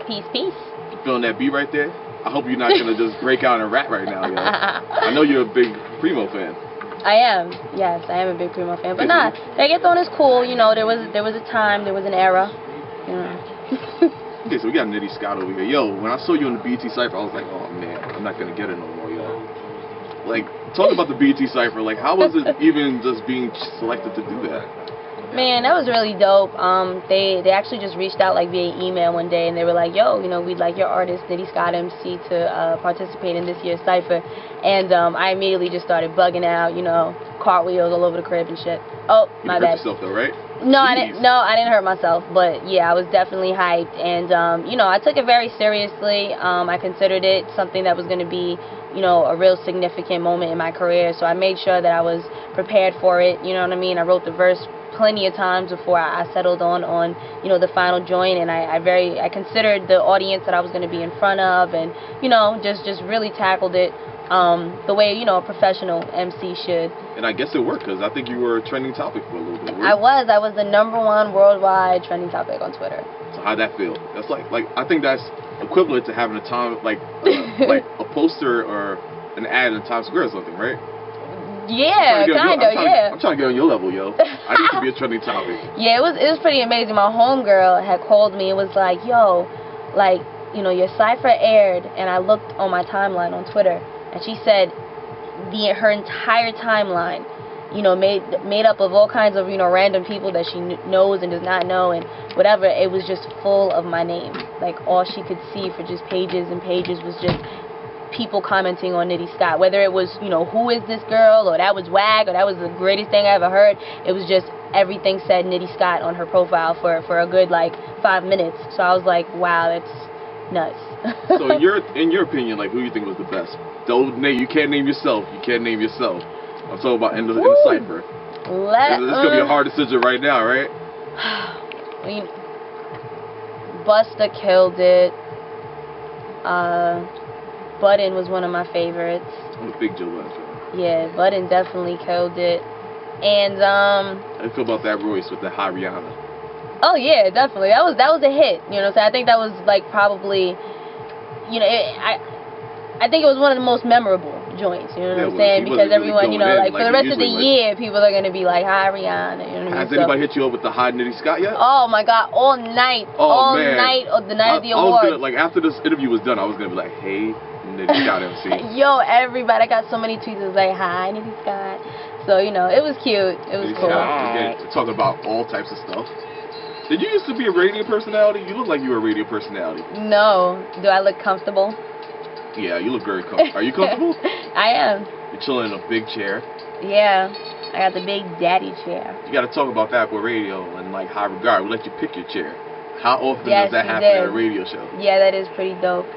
Peace, peace. You feeling that beat right there? I hope you're not going to just break out and rap right now, yo. I know you're a big Primo fan. I am. Yes, I am a big Primo fan. But nah, Reggaeton is cool. You know, there was a time, there was an era. You know. Okay, so we got Nitty Scott over here. Yo, when I saw you on the BET Cypher, I was like, oh man, I'm not going to get it no more, yo. Like, talk about the BET Cypher. Like, how was it even just being selected to do that? Man, that was really dope. They actually just reached out like via email one day, and they were like, yo, you know, we'd like your artist, Nitty Scott MC, to participate in this year's Cypher. And I immediately just started bugging out, you know, cartwheels all over the crib and shit. Oh, my bad. You hurt yourself though, right? No, I didn't hurt myself, but yeah, I was definitely hyped, and you know, I took it very seriously. I considered it something that was going to be, you know, a real significant moment in my career, so I made sure that I was prepared for it. You know what I mean? I wrote the verse plenty of times before I settled on you know, the final joint, and I considered the audience that I was going to be in front of, and you know, just really tackled it the way, you know, a professional MC should. And I guess it worked, because I think you were a trending topic for a little bit. I was the #1 worldwide trending topic on Twitter. So how'd that feel? That's like I think that's equivalent to having a time like a poster or an ad in Times Square or something, right? Yeah, yeah. I'm trying to get on your level, yo. I need to be a trending topic. Yeah, it was pretty amazing. My homegirl had called me and was like, yo, like, you know, your Cypher aired, and I looked on my timeline on Twitter, and she said her entire timeline, you know, made up of all kinds of, you know, random people that she knows and does not know, and whatever, it was just full of my name. Like, all she could see for just pages and pages was just people commenting on Nitty Scott, whether it was, you know, who is this girl, or that was wag, or that was the greatest thing I ever heard. It was just everything said Nitty Scott on her profile for a good like 5 minutes. So I was like, wow, that's nuts. So in your opinion, like, who you think was the best? Don't name, you can't name yourself. You can't name yourself. I'm talking about in the Cypher. This is gonna be a hard decision right now, right? I mean, Busta killed it. Budden was one of my favorites. I'm a big Joe Budden fan. Yeah, Budden definitely killed it. And how do you feel about that Royce with the Hi Rihanna? Oh yeah, definitely. That was a hit. You know what I'm saying? I think that was like probably, you know, I think it was one of the most memorable joints. You know what I'm saying? Because everyone, you know, like for the rest of the year, people are gonna be like, Hi Rihanna. You know what I mean? Has anybody hit you up with the Hi Nitty Scott yet? Oh my God, all night, all night of the night of the awards. Like after this interview was done, I was gonna be like, hey, Nitty Scott MC. Yo, everybody, I got so many tweets. It was like, hi, Nitty Scott. So, you know, it was cute. It was cool. Talking about all types of stuff. Did you used to be a radio personality? You look like you were a radio personality. No. Do I look comfortable? Yeah, you look very comfortable. Are you comfortable? I am. You're chilling in a big chair. Yeah. I got the big daddy chair. You got to talk about that with radio and, like, high regard. We'll let you pick your chair. How often does that happen at a radio show? Yeah, that is pretty dope.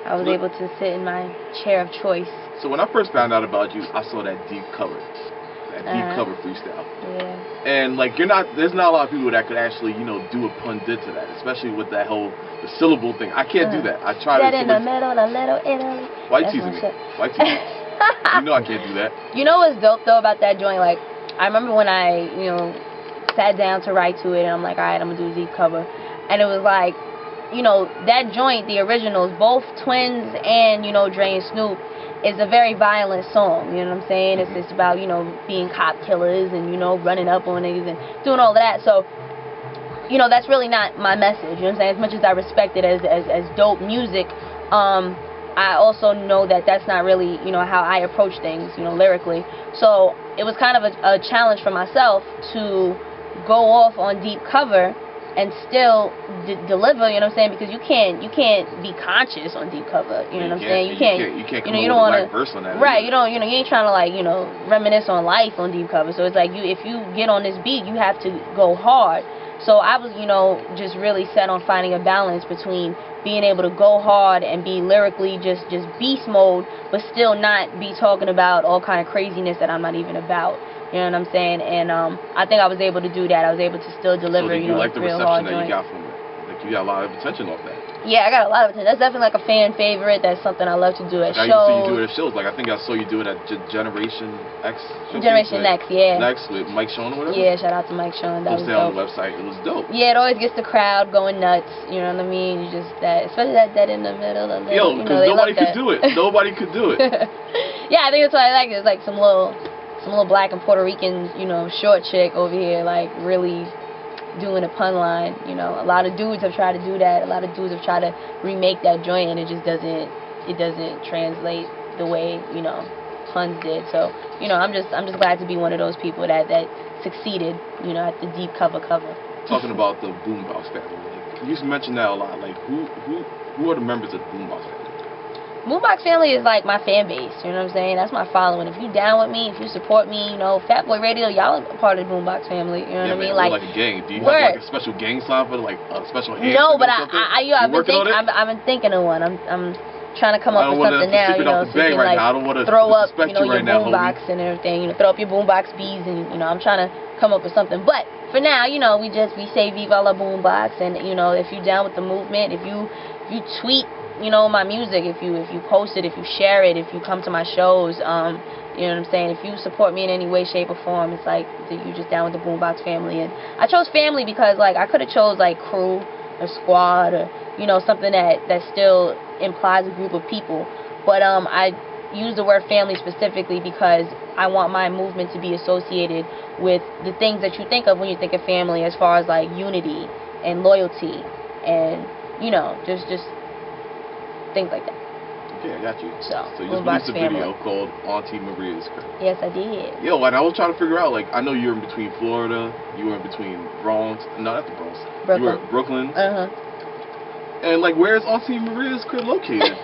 I was able to sit in my chair of choice. So when I first found out about you, I saw that deep cover. That deep cover freestyle. Yeah. And like there's not a lot of people that could actually, you know, do a pun did to that, especially with that whole the syllable thing. I can't do that. I tried that in the middle, a little Italy. Why teasing me? Why teasing me? You know I can't do that. You know what's dope though about that joint? Like, I remember when I, you know, sat down to write to it, and I'm like, all right, I'm gonna do a deep cover, and it was like, you know, that joint, the originals, both Twins and, you know, Dre and Snoop, is a very violent song, you know what I'm saying? It's about, you know, being cop killers and, you know, running up on niggas and doing all of that. So, you know, that's really not my message, you know what I'm saying? As much as I respect it as dope music, I also know that that's not really, you know, how I approach things, you know, lyrically. So it was kind of a challenge for myself to go off on deep cover and still deliver, you know what I'm saying? Because you can't be conscious on deep cover, you know what I'm saying? You can't you know, you don't want to verse on that. Right, you ain't trying to, like, you know, reminisce on life on deep cover. So it's like if you get on this beat, you have to go hard. So I was, you know, just really set on finding a balance between being able to go hard and be lyrically just beast mode, but still not be talking about all kind of craziness that I'm not even about. You know what I'm saying? And I think I was able to do that. I was able to still deliver, so you know, like the real reception hard that joint. you got from it? The you got a lot of attention off that. Yeah, I got a lot of attention. That's definitely like a fan favorite. That's something I love to do at I shows. used to see you do it at shows. Like I think I saw you do it at Generation X. Generation Next, yeah. Next with Mike Sean or whatever. Yeah, shout out to Mike Sean. That was on dope. the website. It was dope. Yeah, it always gets the crowd going nuts. You know what I mean? You just especially that in the middle of the. Yo, because nobody could do it. Nobody could do it. Yeah, I think that's what I like. It's like some little black and Puerto Rican, short chick over here, like really doing a pun line. A lot of dudes have tried to do that. A lot of dudes have tried to remake that joint, and it just doesn't translate the way puns did. So I'm just glad to be one of those people that succeeded at the deep cover. Talking about the Boombox family, like, you mentioned that a lot. Like who are the members of the Boombox family? Boombox family is like my fan base, you know what I'm saying? That's my following. If you down with me, if you support me, Fatboy Radio, y'all are part of the Boombox family, you know what I mean? Like a gang. Do you have like a special gang sign for like a special hand? No, but I've been thinking of one. I'm trying to come up with something now, so you can like throw up, your boombox and everything, throw up your boombox bees, and I'm trying to come up with something. But for now, we say Viva la Boombox, and if you down with the movement, if you tweet my music, if you post it, if you share it, if you come to my shows, you know what I'm saying, if you support me in any way, shape, or form, it's like you just down with the Boombox family. And I chose family because like I could have chose like crew or squad or something that still implies a group of people, but I use the word family specifically because I want my movement to be associated with the things that you think of when you think of family, as far as like unity and loyalty and just things like that. Okay, I got you. So you just released a video called Auntie Maria's Crib. Yes, I did. Yo, and I was trying to figure out, like, I know you're in between Florida, you were in between Bronx, no, not the Bronx. Brooklyn. You were at Brooklyn. And like, where's Auntie Maria's Crib located?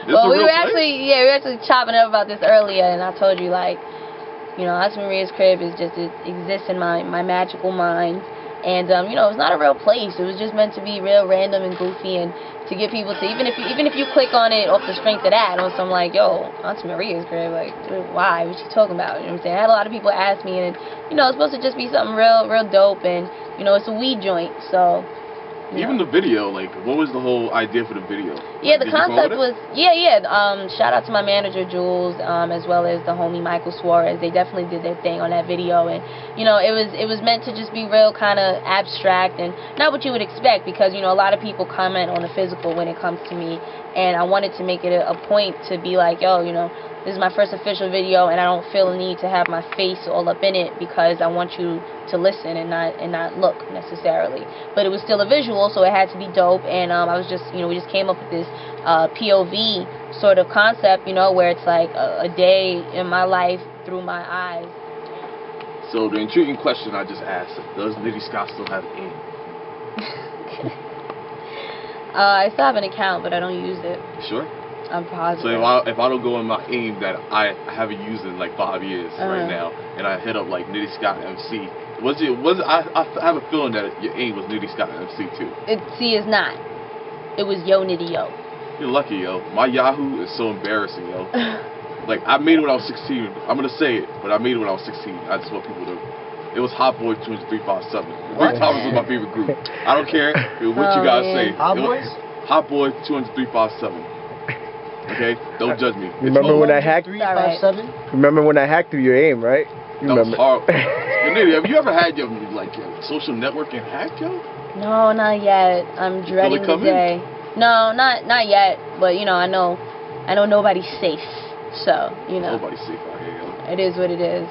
Well, we were actually chopping up about this earlier, and I told you like, Auntie Maria's Crib is just, it exists in my magical mind. And it's not a real place. It was just meant to be real random and goofy, and to get people to even if you click on it off the strength of that, on some like, yo, Auntie Maria's Crib, like, why? What you talking about? You know what I'm saying? I had a lot of people ask me, and it's supposed to just be something real dope, and it's a weed joint, so. Even the video, like, what was the whole idea for the video? Yeah, the concept was, shout out to my manager, Jules, as well as the homie Michael Suarez. They definitely did their thing on that video, and, it was meant to just be real kind of abstract, and not what you would expect, because, a lot of people comment on the physical when it comes to me, and I wanted to make it a point to be like, yo, this is my first official video, and I don't feel the need to have my face all up in it, because I want you to listen and not look necessarily. But it was still a visual, so it had to be dope. And I was just, we just came up with this POV sort of concept, where it's like a day in my life through my eyes. So the intriguing question I just asked: does Nitty Scott still have AIM? I still have an account, but I don't use it. Sure. I'm positive. So if I don't go in my AIM that I haven't used in like 5 years right now, and I hit up like Nitty Scott MC, I have a feeling that your AIM was Nitty Scott MC too. It's not. It was Yo Nitty Yo. You're lucky, yo. My Yahoo is so embarrassing, yo. Like, I made it when I was 16. I'm gonna say it, but I made it when I was 16. I just want people to. It was Hot Boy 20357. Rick Thomas was my favorite group. I don't care what you guys say. Hot Boys? Hot Boy 20357. Okay, don't judge me. Remember when I hacked? Remember when I hacked through your AIM, right? You that remember? Was horrible. Nitty, have you ever had your social networking hacked, yo? No, not yet. I'm dreading the day. No, not yet. But I know nobody's safe. So nobody's safe out here, yo. It is what it is.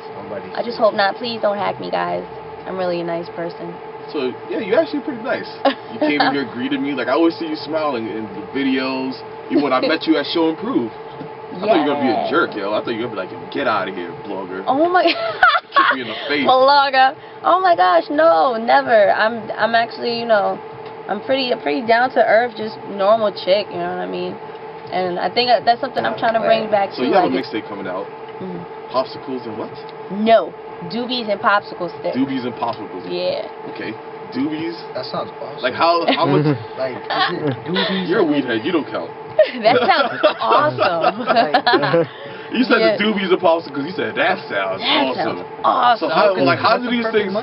I just hope not. Please don't hack me, guys. I'm really a nice person. So yeah, you're actually pretty nice. You came in here, greeted me. Like I always see you smiling in the videos. Even when I met you at Show and Prove, I thought you were gonna be a jerk, yo. I thought you were gonna be like, get out of here, blogger. Oh my. Kick me in the face. Blogger. Oh my gosh, no, never. I'm actually, I'm pretty down to earth, just normal chick. You know what I mean? And I think that's something I'm trying to bring back too. So you have a mixtape coming out. Popsicles and what? No, Doobies and Popsicle Sticks. Doobies and Popsicle Sticks. Yeah. Okay. Doobies. That sounds awesome. Like how much? Like is it doobies? You're a weedhead. You don't count. That sounds awesome. You said the Doobies and Popsicles. You said that sounds awesome. Awesome. So how do these things?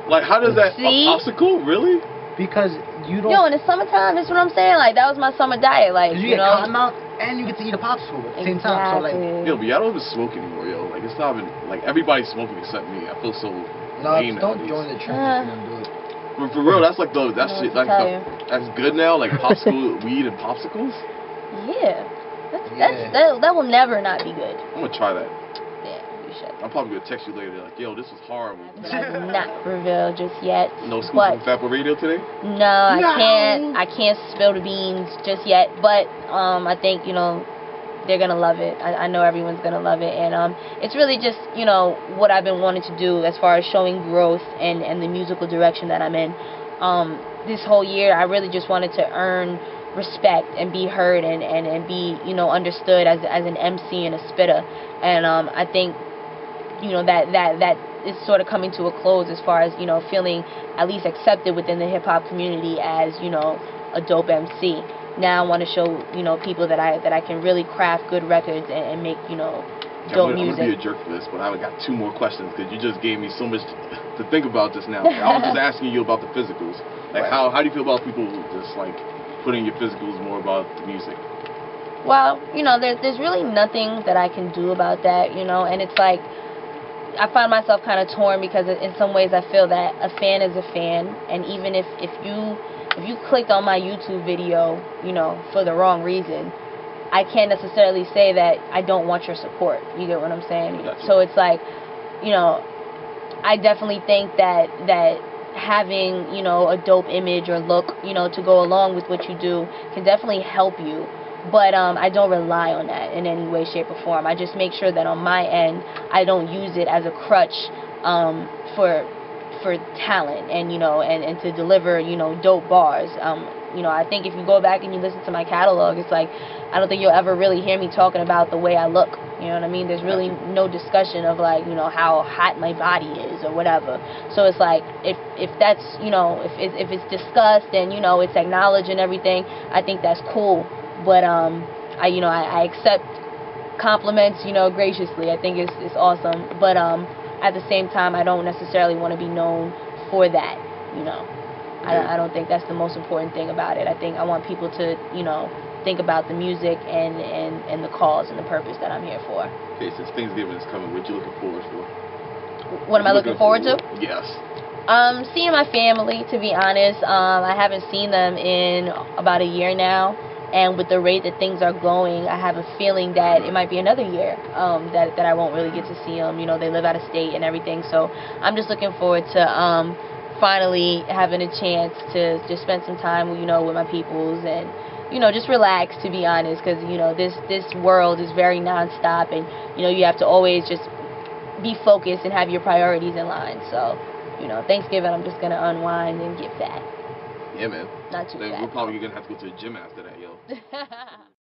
Like how does that? See? A popsicle? Really? Because you don't... Yo, in the summertime, that's what I'm saying. Like, that was my summer diet. Like, you get cotton mouth and you get to eat a popsicle at the same time. So, like... Yo, but y'all don't even smoke anymore, yo. Like, it's not even... Like, everybody's smoking except me. I feel so lame don't nowadays. join the trend if you don't do it. But for real, that's like the... That's shit, like, that's good now? Like, popsicle, weed and popsicles? Yeah. That will never not be good. I'm gonna try that. Yeah, you should. I'm probably gonna text you later like, yo, this was horrible. But I will not reveal just yet. No scoop from Fat Boy Radio today? No, I can't spill the beans just yet. But I think, you know, they're gonna love it. I know everyone's gonna love it, and it's really just, you know, what I've been wanting to do as far as showing growth and the musical direction that I'm in. This whole year, I really just wanted to earn respect and be heard and be, you know, understood as an MC and a spitter, and I think, you know, that is sort of coming to a close as far as, you know, feeling at least accepted within the hip hop community as, you know, a dope MC. Now I want to show, you know, people that I can really craft good records and make, you know, dope music. I'm gonna be a jerk for this, but I got 2 more questions because you just gave me so much to think about just now. I was just asking you about the physicals. Like, how do you feel about people who just like putting your physicals more about the music? Well, you know, there's really nothing that I can do about that, you know, and it's like, I find myself kind of torn because in some ways I feel that a fan is a fan, and even if you clicked on my YouTube video, you know, for the wrong reason, I can't necessarily say that I don't want your support. You get what I'm saying? Gotcha. So it's like, you know, I definitely think that having, you know, a dope image or look, you know, to go along with what you do can definitely help you. But I don't rely on that in any way, shape, or form. I just make sure that on my end, I don't use it as a crutch for talent and, you know, and to deliver, you know, dope bars. You know, I think if you go back and you listen to my catalog, it's like, I don't think you'll ever really hear me talking about the way I look. You know what I mean? There's really no discussion of, like, you know, how hot my body is or whatever. So it's like, if that's, you know, if it's discussed and, you know, it's acknowledged and everything, I think that's cool. But I accept compliments, you know, graciously. I think it's awesome. But at the same time, I don't necessarily want to be known for that, you know. I don't think that's the most important thing about it. I think I want people to, you know, think about the music and the cause and the purpose that I'm here for. Okay, since Thanksgiving is coming, what you looking forward for? What am I looking forward to? Yes. Seeing my family, to be honest. I haven't seen them in about a year now. And with the rate that things are going, I have a feeling that it might be another year that I won't really get to see them. You know, they live out of state and everything. So I'm just looking forward to finally having a chance to just spend some time, you know, with my peoples and, you know, just relax, to be honest, because, you know, this world is very nonstop, and, you know, you have to always just be focused and have your priorities in line. So, you know, Thanksgiving, I'm just going to unwind and get fat. Yeah, man. Not too bad. We're probably going to have to go to the gym after that, yo.